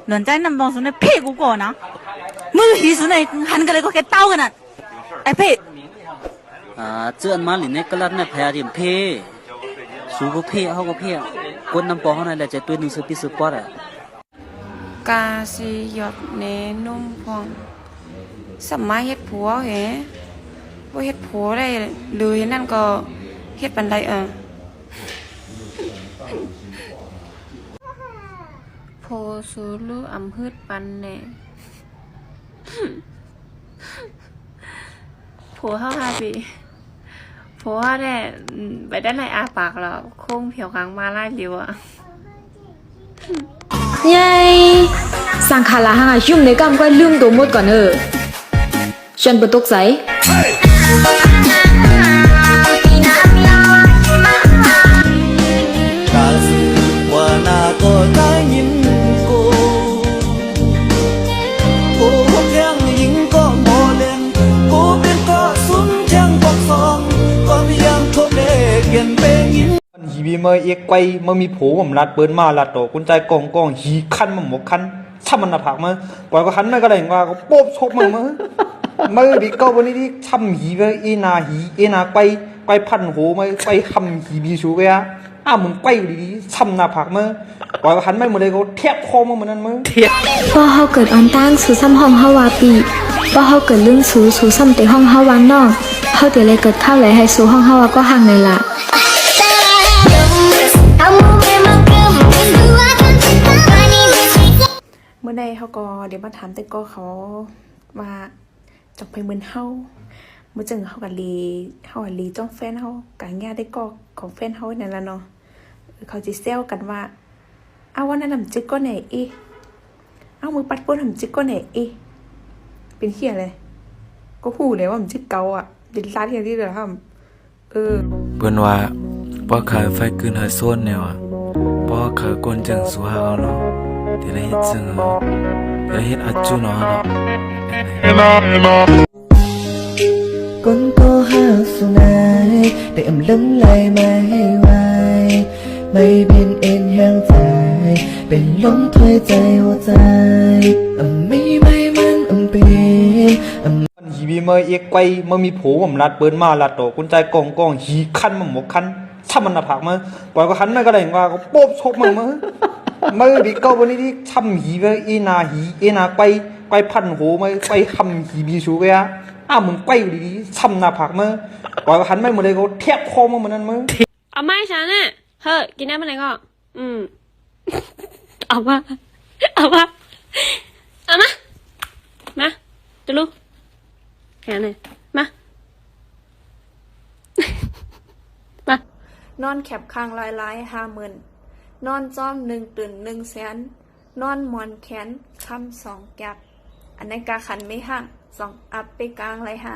人在那帮说那屁股过呢，没有意思那喊个那个给刀个呢，哎呸！เจือนมาหลินในกลัดในแพรดิมเพสูก็เพเขาก็เพกดน้ำปอเขาในแหละจะตัวหนึ่งซื้อปีซื้อปอดอ่ะกาสิหยดเนนุ่มพองสมัยเฮ็ดผัวเหรบ่เฮ็ดผัวได้เลยนั่นก็เฮ็ดปานใดโพสูลูอำฮึดปันแน่ผัวเฮา5 ปีผัวเฮาได้ไปได้ในอาปากแล้วโค้งเผียวกลางมาไล่เดียวยัยสังขารหางยุ่มในกำก็ลืมตัวหมดก่อนฉันเปิดตกใสฮีบีเมย์เอกไกมันมีผัวผมรัดเปิดมาลัดโตกุญแจกองหีคันมันหมกคันช่ำมันหน้าผากมั้งปล่อยก็คันไม่ก็ได้ว่าก็โป๊บชกมันมั้งมือดิเก้าวันนี้ที่ช่ำหีไปเอนาหีเอนาไกพันหัวมั้งไกทำหีบีชูไปอ่ะมึงไกอยู่ดีๆช่ำหน้าผากมั้งปล่อยก็คันไม่หมดเลยก็แทบคอมันเหมือนนั้นมั้งพอเขาเกิดออนตั้งสู่ซ้ำห้องเฮาวาปีพอเขาเกิดเรื่องสู่ซ้ำแต่ห้องเฮาวานนอกเขาเดี๋ยวเลยเกิดเข้าเลยให้สู่ห้องเฮาวาก็ห่างเลยล่ะเมื่อใดเขาก็เดี๋ยวมาถามแต่ก็เขามาจับไปเหมือนเฮาเมื่อจึงเขากับลีจ้องแฟนเขากับแง่ได้ก็ของแฟนเขานั่นละเนาะเขาจะเซลกันว่าเอาวันนั้นทำจิ๊กก็ไหนเอามือปัดก้นทำจิ๊กก็ไหนเป็นเหี้ยเลยก็พูดเลยว่ามันจิ๊กเกาอ่ะดินร้านอย่างที่เดือดทำเปิ้นว่าป้อขายไฟขึ้นหาส่วนแนวอ่ะป้อขายก้นจังสุฮาเอาเนาะที่ได้เฮ็ดซึ่งเอาได้เฮ็ดอัจจุเนาะcon có hát xuân này để ấm lấm lại mây hoài mây bên em hang dài bên lóng thôiใจหัวใจไม่มันเป็นฮีบีเมย์เอกไกมันมีผัวผมรัดเปิดมาลัดโตกุญแจกองหีคันมันหมกคันช่ำมันหน้าผากมั้งปล่อยก็คันไม่ก็ได้ว่าก็โป๊บชกมันมั้งมือดิเก้าวันนี้ที่ช่ำหีไปเอนาไกพันหัวมั้งไกทำหีบีชูไปอ่ะมึงไกอยู่ดีๆช่ำหน้าผากมั้งปล่อยก็คันไม่หมดเลยก็แทบคอมันเหมือนนั้นมั้งเอาไม้ฉันน่ะเฮ้ยกินได้เมื่อไหร่ก็เอามาจะลูกแค่ไหนมานอนแคบข้างลาย50,000นอนจ้อม1 ตื่น1 แสนนอนมอนแขนคำ2 แก็บอันนั้นกาขันไม่ห่าง2 อัพไปกลางไรห่า